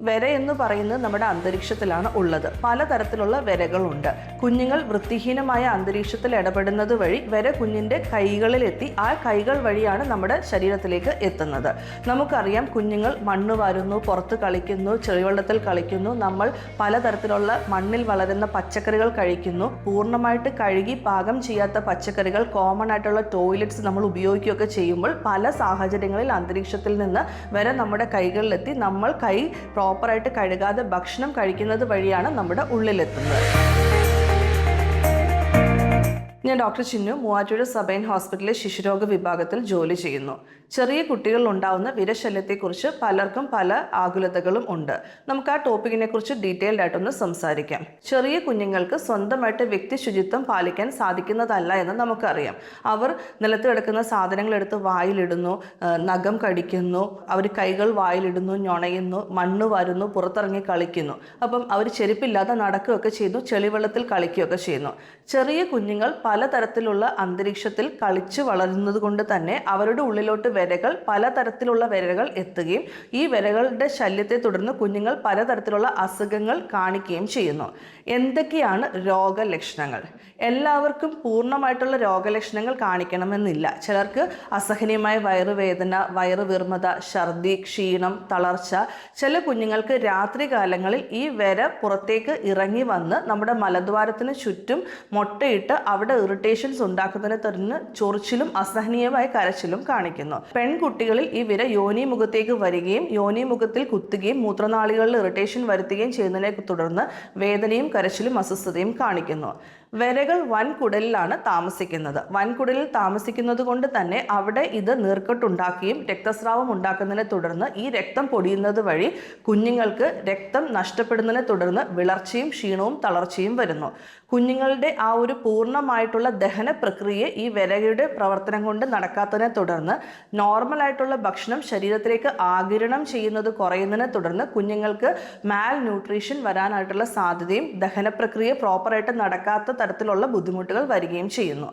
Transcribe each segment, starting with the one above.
വര എന്ന് പറയുന്നത് നമ്മുടെ അന്തരീക്ഷത്തിലാണ് ഉള്ളത്. പലതരത്തിലുള്ള വരകളുണ്ട്. കുഞ്ഞുങ്ങൾ വൃത്തിഹീനമായ അന്തരീക്ഷത്തിൽ ഇടപെടുന്നത് വഴി വര കുഞ്ഞിൻ്റെ കൈകളിലെത്തി ആ കൈകൾ വഴിയാണ് നമ്മുടെ ശരീരത്തിലേക്ക് എത്തുന്നത്. നമുക്കറിയാം, കുഞ്ഞുങ്ങൾ മണ്ണ് വാരുന്നു, പുറത്ത് കളിക്കുന്നു, ചെളിവെള്ളത്തിൽ കളിക്കുന്നു, നമ്മൾ പലതരത്തിലുള്ള മണ്ണിൽ വളരുന്ന പച്ചക്കറികൾ കഴിക്കുന്നു. പൂർണ്ണമായിട്ട് കഴുകി പാകം ചെയ്യാത്ത പച്ചക്കറികൾ, കോമൺ ആയിട്ടുള്ള ടോയ്ലറ്റ്സ് നമ്മൾ ഉപയോഗിക്കുകയൊക്കെ ചെയ്യുമ്പോൾ പല സാഹചര്യങ്ങളിൽ അന്തരീക്ഷത്തിൽ നിന്ന് വരെ നമ്മുടെ കൈകളിലെത്തി നമ്മൾ കൈ പ്രോപ്പറായിട്ട് കഴുകാതെ ഭക്ഷണം കഴിക്കുന്നത് വഴിയാണ് നമ്മുടെ ഉള്ളിലെത്തുന്നത്. ഞാൻ ഡോക്ടർ ചിന്നു, മൂവാറ്റുപുഴ സബൈൻ ഹോസ്പിറ്റലിലെ ശിശുരോഗ വിഭാഗത്തിൽ ജോലി ചെയ്യുന്നു. ചെറിയ കുട്ടികളിൽ ഉണ്ടാവുന്ന വിരശല്യത്തെക്കുറിച്ച് പലർക്കും പല ആകുലതകളും ഉണ്ട്. നമുക്ക് ആ ടോപ്പിക്കിനെ കുറിച്ച് ഡീറ്റെയിൽഡ് ആയിട്ടൊന്ന് സംസാരിക്കാം. ചെറിയ കുഞ്ഞുങ്ങൾക്ക് സ്വന്തമായിട്ട് വ്യക്തി ശുചിത്വം പാലിക്കാൻ സാധിക്കുന്നതല്ല എന്ന് നമുക്കറിയാം. അവർ നിലത്ത് കിടക്കുന്ന സാധനങ്ങൾ എടുത്ത് വായിലിടുന്നു, നഖം കടിക്കുന്നു, അവർ കൈകൾ വായിലിടുന്നു, ഞൊണയുന്നു, മണ്ണ് വാരുന്നു, പുറത്തിറങ്ങി കളിക്കുന്നു. അപ്പം അവർ ചെരുപ്പില്ലാതെ നടക്കുകയൊക്കെ ചെയ്യുന്നു, ചെളിവെള്ളത്തിൽ കളിക്കുകയൊക്കെ ചെയ്യുന്നു. ചെറിയ കുഞ്ഞുങ്ങൾ പലതരത്തിലുള്ള അന്തരീക്ഷത്തിൽ കളിച്ച് വളരുന്നത് കൊണ്ട് തന്നെ അവരുടെ ഉള്ളിലോട്ട് പലതരത്തിലുള്ള വരകൾ എത്തുകയും ഈ വരകളുടെ ശല്യത്തെ തുടർന്ന് കുഞ്ഞുങ്ങൾ പലതരത്തിലുള്ള അസുഖങ്ങൾ കാണിക്കുകയും ചെയ്യുന്നു. എന്തൊക്കെയാണ് രോഗലക്ഷണങ്ങൾ? എല്ലാവർക്കും പൂർണ്ണമായിട്ടുള്ള രോഗലക്ഷണങ്ങൾ കാണിക്കണമെന്നില്ല. ചിലർക്ക് അസഹനീയമായ വയറുവേദന, വയറുവീർമത, ഛർദി, ക്ഷീണം, തളർച്ച. ചില കുഞ്ഞുങ്ങൾക്ക് രാത്രി കാലങ്ങളിൽ ഈ വര പുറത്തേക്ക് ഇറങ്ങി വന്ന് നമ്മുടെ മലദ്വാരത്തിന് ചുറ്റും മുട്ടയിട്ട് അവിടെ ഇറിറ്റേഷൻസ് ഉണ്ടാക്കുന്നതിനെ തുടർന്ന് ചൊറിച്ചിലും അസഹനീയമായ കരച്ചിലും കാണിക്കുന്നു. പെൺകുട്ടികളിൽ ഈ വിര യോനിമുഖത്തേക്ക് വരികയും യോനിമുഖത്തിൽ കുത്തുകയും മൂത്രനാളികളിൽ ഇറിറ്റേഷൻ വരുത്തുകയും ചെയ്യുന്നതിനെ തുടർന്ന് വേദനയും കരച്ചിലും അസ്വസ്ഥതയും കാണിക്കുന്നു. വരകൾ വൻകുടലിലാണ് താമസിക്കുന്നത്. വൻകുടലിൽ താമസിക്കുന്നത് കൊണ്ട് തന്നെ അവിടെ ഇത് നീർക്കെട്ടുണ്ടാക്കുകയും രക്തസ്രാവം ഉണ്ടാക്കുന്നതിനെ തുടർന്ന് ഈ രക്തം പൊടിയുന്നത് വഴി കുഞ്ഞുങ്ങൾക്ക് രക്തം നഷ്ടപ്പെടുന്നതിനെ തുടർന്ന് വിളർച്ചയും ക്ഷീണവും തളർച്ചയും വരുന്നു. കുഞ്ഞുങ്ങളുടെ ആ ഒരു പൂർണ്ണമായിട്ടുള്ള ദഹന പ്രക്രിയ ഈ വരയുടെ പ്രവർത്തനം കൊണ്ട് നടക്കാത്തതിനെ തുടർന്ന് നോർമലായിട്ടുള്ള ഭക്ഷണം ശരീരത്തിലേക്ക് ആഗിരണം ചെയ്യുന്നത് കുറയുന്നതിനെ തുടർന്ന് കുഞ്ഞുങ്ങൾക്ക് മാൽ ന്യൂട്രീഷൻ വരാനായിട്ടുള്ള സാധ്യതയും ദഹന പ്രക്രിയ പ്രോപ്പറായിട്ട് നടക്കാത്ത തരത്തിലുള്ള ബുദ്ധിമുട്ടുകൾ വരികയും ചെയ്യുന്നു.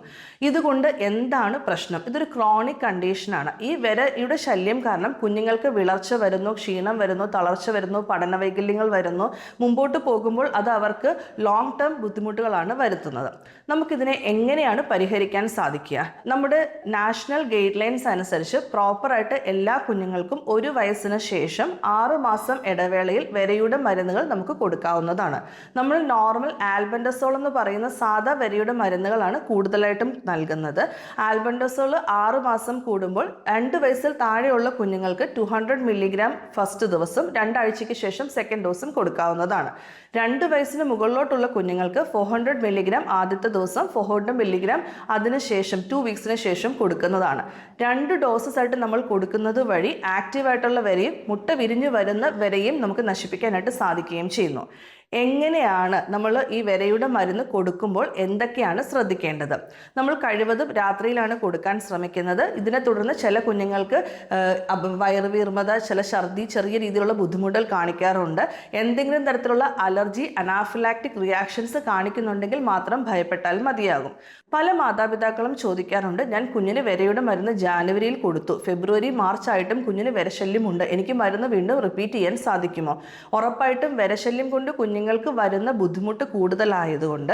ഇതുകൊണ്ട് എന്താണ് പ്രശ്നം? ഇതൊരു ക്രോണിക് കണ്ടീഷനാണ്. ഈ വരയുടെ ശല്യം കാരണം കുഞ്ഞുങ്ങൾക്ക് വിളർച്ച വരുന്നു, ക്ഷീണം വരുന്നു, തളർച്ച വരുന്നു, പഠന വൈകല്യങ്ങൾ വരുന്നു. മുമ്പോട്ട് പോകുമ്പോൾ അത് അവർക്ക് ലോങ് ടേം ബുദ്ധിമുട്ടുകളാണ് വരുത്തുന്നത്. നമുക്കിതിനെ എങ്ങനെയാണ് പരിഹരിക്കാൻ സാധിക്കുക? നമ്മുടെ നാഷണൽ ഗൈഡ് ലൈൻസ് അനുസരിച്ച് പ്രോപ്പറായിട്ട് എല്ലാ കുഞ്ഞുങ്ങൾക്കും 1 വയസ്സിന് ശേഷം 6 മാസം ഇടവേളയിൽ വരയുടെ മരുന്നുകൾ നമുക്ക് കൊടുക്കാവുന്നതാണ്. നമ്മൾ നോർമൽ ആൽബൻഡസോൾ എന്ന് പറയുന്ന സാധാ വരയുടെ മരുന്നുകളാണ് കൂടുതലായിട്ടും നൽകുന്നത്. ആൽബൻഡസോൾ 6 മാസം കൂടുമ്പോൾ 2 വയസ്സിൽ താഴെയുള്ള കുഞ്ഞുങ്ങൾക്ക് 200 മില്ലിഗ്രാം ഫസ്റ്റ് ദിവസം, 2 ആഴ്ചയ്ക്ക് ശേഷം സെക്കൻഡ് ഡോസും കൊടുക്കാവുന്നതാണ്. 2 വയസ്സിന് മുകളിലോട്ടുള്ള കുഞ്ഞുങ്ങൾക്ക് 400 മില്ലിഗ്രാം ആദ്യത്തെ ദിവസം, 400 മില്ലിഗ്രാം അതിനുശേഷം 2 വീക്സിന് ശേഷം കൊടുക്കുന്നതാണ്. 2 ഡോസസ് ആയിട്ട് നമ്മൾ കൊടുക്കുന്നത് വഴി ആക്റ്റീവായിട്ടുള്ള വരയും മുട്ട വിരിഞ്ഞു വരുന്ന വരയും നമുക്ക് നശിപ്പിക്കാനായിട്ട് സാധിക്കുകയും ചെയ്യുന്നു. എങ്ങനെയാണ് നമ്മൾ ഈ വരയുടെ മരുന്ന് കൊടുക്കുമ്പോൾ എന്തൊക്കെയാണ് ശ്രദ്ധിക്കേണ്ടത്? നമ്മൾ കഴിവതും രാത്രിയിലാണ് കൊടുക്കാൻ ശ്രമിക്കുന്നത്. ഇതിനെ തുടർന്ന് ചില കുഞ്ഞുങ്ങൾക്ക് വയറുവീർമത, ചില ഛർദി, ചെറിയ രീതിയിലുള്ള ബുദ്ധിമുട്ടുകൾ കാണിക്കാറുണ്ട്. എന്തെങ്കിലും തരത്തിലുള്ള അലർജി, അനാഫിലാക്റ്റിക് റിയാക്ഷൻസ് കാണിക്കുന്നുണ്ടെങ്കിൽ മാത്രം ഭയപ്പെട്ടാൽ മതിയാകും. പല മാതാപിതാക്കളും ചോദിക്കാറുണ്ട്, ഞാൻ കുഞ്ഞിന് വരയുടെ മരുന്ന് ജാനുവരിയിൽ കൊടുത്തു, ഫെബ്രുവരി, മാർച്ച് ആയിട്ടും കുഞ്ഞിന് വരശല്യമുണ്ട്, എനിക്ക് മരുന്ന് വീണ്ടും റിപ്പീറ്റ് ചെയ്യാൻ സാധിക്കുമോ? ഉറപ്പായിട്ടും വരശല്യം കൊണ്ട് കുഞ്ഞുങ്ങൾക്ക് വരുന്ന ബുദ്ധിമുട്ട് കൂടുതലായതുകൊണ്ട്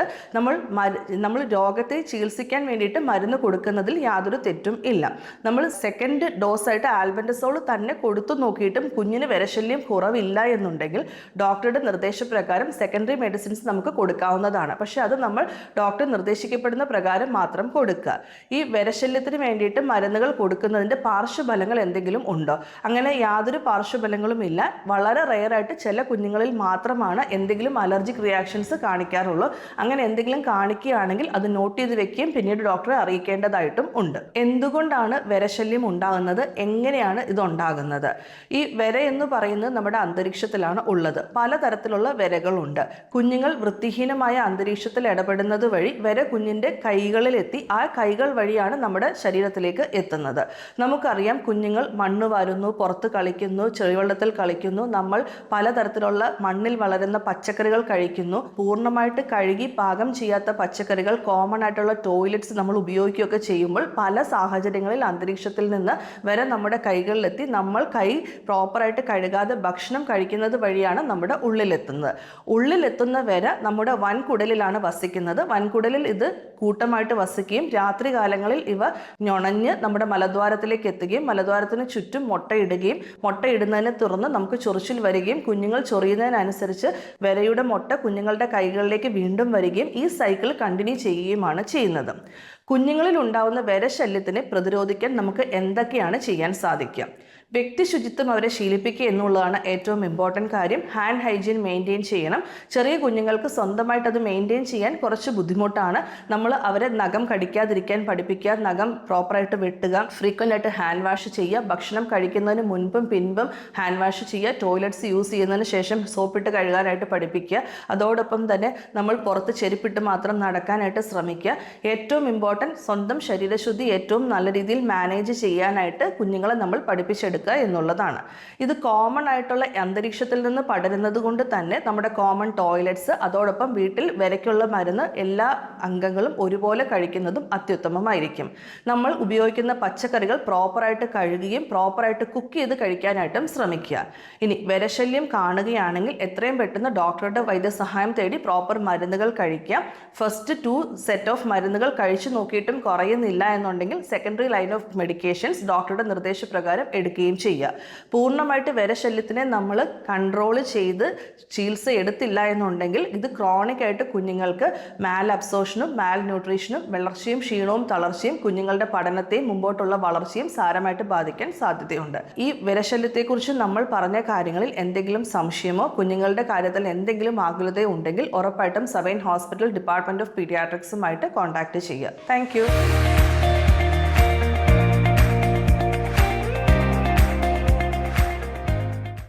നമ്മൾ രോഗത്തെ ചികിത്സിക്കാൻ വേണ്ടിയിട്ട് മരുന്ന് കൊടുക്കുന്നതിൽ യാതൊരു തെറ്റും ഇല്ല. നമ്മൾ സെക്കൻഡ് ഡോസായിട്ട് ആൽബൻഡസോൾ തന്നെ കൊടുത്തു നോക്കിയിട്ടും കുഞ്ഞിന് വരശല്യം കുറവില്ല എന്നുണ്ടെങ്കിൽ ഡോക്ടറുടെ നിർദ്ദേശപ്രകാരം സെക്കൻഡറി മെഡിസിൻസ് നമുക്ക് കൊടുക്കാവുന്നതാണ്. പക്ഷെ അത് നമ്മൾ ഡോക്ടർ നിർദ്ദേശിക്കപ്പെടുന്ന പ്രകാരം മാത്രം കൊടുക്കുക. ഈ വരശല്യത്തിന് വേണ്ടിയിട്ട് മരുന്നുകൾ കൊടുക്കുന്നതിൻ്റെ പാർശ്വഫലങ്ങൾ എന്തെങ്കിലും ഉണ്ടോ? അങ്ങനെ യാതൊരു പാർശ്വഫലങ്ങളും ഇല്ല. വളരെ റെയറായിട്ട് ചില കുഞ്ഞുങ്ങളിൽ മാത്രമാണ് എന്തെങ്കിലും അലർജിക് റിയാക്ഷൻസ് കാണിക്കാറുള്ളൂ. അങ്ങനെ എന്തെങ്കിലും കാണിക്കുകയാണെങ്കിൽ അത് നോട്ട് ചെയ്ത് വെക്കുകയും പിന്നീട് ഡോക്ടറെ അറിയിക്കേണ്ടതായിട്ടും ഉണ്ട്. എന്തുകൊണ്ടാണ് വരശല്യം ഉണ്ടാകുന്നത്? എങ്ങനെയാണ് ഇത് ഉണ്ടാകുന്നത്? ഈ വര എന്ന് പറയുന്നത് നമ്മുടെ അന്തരീക്ഷത്തിലാണ് ഉള്ളത്. പലതരത്തിലുള്ള വരകളുണ്ട്. കുഞ്ഞുങ്ങൾ വൃത്തിഹീനമായ അന്തരീക്ഷത്തിൽ ഇടപെടുന്നത് വഴി വര കുഞ്ഞിൻ്റെ കൈകളിലെത്തി ആ കൈകൾ വഴിയാണ് നമ്മുടെ ശരീരത്തിലേക്ക് എത്തുന്നത്. നമുക്കറിയാം, കുഞ്ഞുങ്ങൾ മണ്ണ് വാരുന്നു, പുറത്ത് കളിക്കുന്നു, ചെളിവെള്ളത്തിൽ കളിക്കുന്നു, നമ്മൾ പലതരത്തിലുള്ള മണ്ണിൽ വളരുന്ന പച്ച പച്ചക്കറികൾ കഴിക്കുന്നു, പൂർണ്ണമായിട്ട് കഴുകി പാകം ചെയ്യാത്ത പച്ചക്കറികൾ, കോമൺ ആയിട്ടുള്ള ടോയ്ലറ്റ്സ് നമ്മൾ ഉപയോഗിക്കുകയൊക്കെ ചെയ്യുമ്പോൾ പല സാഹചര്യങ്ങളിൽ അന്തരീക്ഷത്തിൽ നിന്ന് വരെ നമ്മുടെ കൈകളിലെത്തി നമ്മൾ കൈ പ്രോപ്പറായിട്ട് കഴുകാതെ ഭക്ഷണം കഴിക്കുന്നത് വഴിയാണ് നമ്മുടെ ഉള്ളിലെത്തുന്ന വരെ നമ്മുടെ വൻകുടലിലാണ് വസിക്കുന്നത്. വൻകുടലിൽ ഇത് കൂട്ടമായിട്ട് വസിക്കുകയും രാത്രി കാലങ്ങളിൽ ഇവ ഞൊണഞ്ഞ് നമ്മുടെ മലദ്വാരത്തിലേക്ക് എത്തുകയും മലദ്വാരത്തിന് ചുറ്റും മുട്ടയിടുകയും മുട്ടയിടുന്നതിനെ തുടർന്ന് നമുക്ക് ചൊറിച്ചിൽ വരികയും കുഞ്ഞുങ്ങൾ ചൊറിയുന്നതിനനുസരിച്ച് വരയുടെ മുട്ട കുഞ്ഞുങ്ങളുടെ കൈകളിലേക്ക് വീണ്ടും വരികയും ഈ സൈക്കിൾ കണ്ടിന്യൂ ചെയ്യുകയുമാണ് ചെയ്യുന്നത്. കുഞ്ഞുങ്ങളിൽ ഉണ്ടാകുന്ന വരശല്യത്തിനെ പ്രതിരോധിക്കാൻ നമുക്ക് എന്തൊക്കെയാണ് ചെയ്യാൻ സാധിക്കുക? വ്യക്തി ശുചിത്വം അവരെ ശീലിപ്പിക്കുക എന്നുള്ളതാണ് ഏറ്റവും ഇമ്പോർട്ടൻറ്റ് കാര്യം. ഹാൻഡ് ഹൈജീൻ മെയിൻറ്റെയിൻ ചെയ്യണം. ചെറിയ കുഞ്ഞുങ്ങൾക്ക് സ്വന്തമായിട്ട് അത് മെയിൻറ്റെയിൻ ചെയ്യാൻ കുറച്ച് ബുദ്ധിമുട്ടാണ്. നമ്മൾ അവരെ നഖം കടിക്കാതിരിക്കാൻ പഠിപ്പിക്കുക, നഖം പ്രോപ്പറായിട്ട് വെട്ടുക, ഫ്രീക്വൻ്റ് ആയിട്ട് ഹാൻഡ് വാഷ് ചെയ്യുക, ഭക്ഷണം കഴിക്കുന്നതിന് മുൻപും പിൻപും ഹാൻഡ് വാഷ് ചെയ്യുക, ടോയ്ലറ്റ്സ് യൂസ് ചെയ്യുന്നതിന് ശേഷം സോപ്പിട്ട് കഴുകാനായിട്ട് പഠിപ്പിക്കുക. അതോടൊപ്പം തന്നെ നമ്മൾ പുറത്ത് ചെരുപ്പിട്ട് മാത്രം നടക്കാനായിട്ട് ശ്രമിക്കുക. ഏറ്റവും ഇമ്പോർട്ടൻറ്റ് സ്വന്തം ശരീരശുദ്ധി ഏറ്റവും നല്ല രീതിയിൽ മാനേജ് ചെയ്യാനായിട്ട് കുഞ്ഞുങ്ങളെ നമ്മൾ പഠിപ്പിച്ചെടുക്കുക എന്നുള്ളതാണ്. ഇത് കോമൺ ആയിട്ടുള്ള അന്തരീക്ഷത്തിൽ നിന്ന് പടരുന്നത് കൊണ്ട് തന്നെ നമ്മുടെ കോമൺ ടോയ്ലറ്റ്സ്, അതോടൊപ്പം വീട്ടിൽ വരയ്ക്കുള്ള മരുന്ന് എല്ലാ അംഗങ്ങളും ഒരുപോലെ കഴിക്കുന്നതും അത്യുത്തമമായിരിക്കും. നമ്മൾ ഉപയോഗിക്കുന്ന പച്ചക്കറികൾ പ്രോപ്പറായിട്ട് കഴുകുകയും പ്രോപ്പറായിട്ട് കുക്ക് ചെയ്ത് കഴിക്കാനായിട്ടും ശ്രമിക്കുക. ഇനി വരശല്യം കാണുകയാണെങ്കിൽ എത്രയും പെട്ടെന്ന് ഡോക്ടറുടെ വൈദ്യസഹായം തേടി പ്രോപ്പർ മരുന്നുകൾ കഴിക്കുക. ഫസ്റ്റ് 2 സെറ്റ് ഓഫ് മരുന്നുകൾ കഴിച്ചു നോക്കിയിട്ടും കുറയുന്നില്ല എന്നുണ്ടെങ്കിൽ സെക്കൻഡറി ലൈൻ ഓഫ് മെഡിക്കേഷൻസ് ഡോക്ടറുടെ നിർദ്ദേശപ്രകാരം എടുക്കുകയും ചെയ്യുക. പൂർണ്ണമായിട്ട് വരശല്യത്തിനെ നമ്മൾ കൺട്രോൾ ചെയ്ത് ചികിത്സ എടുത്തില്ല എന്നുണ്ടെങ്കിൽ ഇത് ക്രോണിക് ആയിട്ട് കുഞ്ഞുങ്ങൾക്ക് മാൽ അബ്സോർഷനും മാൽ ന്യൂട്രീഷനും വളർച്ചയും ക്ഷീണവും തളർച്ചയും കുഞ്ഞുങ്ങളുടെ പഠനത്തെയും മുമ്പോട്ടുള്ള വളർച്ചയും സാരമായിട്ട് ബാധിക്കാൻ സാധ്യതയുണ്ട്. ഈ വരശല്യത്തെക്കുറിച്ച് നമ്മൾ പറഞ്ഞ കാര്യങ്ങളിൽ എന്തെങ്കിലും സംശയമോ കുഞ്ഞുങ്ങളുടെ കാര്യത്തിൽ എന്തെങ്കിലും ആകുലതയോ ഉണ്ടെങ്കിൽ ഉറപ്പായിട്ടും സബൈൻ ഹോസ്പിറ്റൽ ഡിപ്പാർട്ട്മെന്റ് ഓഫ് പീഡിയാട്രിക്സുമായിട്ട് കോൺടാക്ട് ചെയ്യുക. Thank U.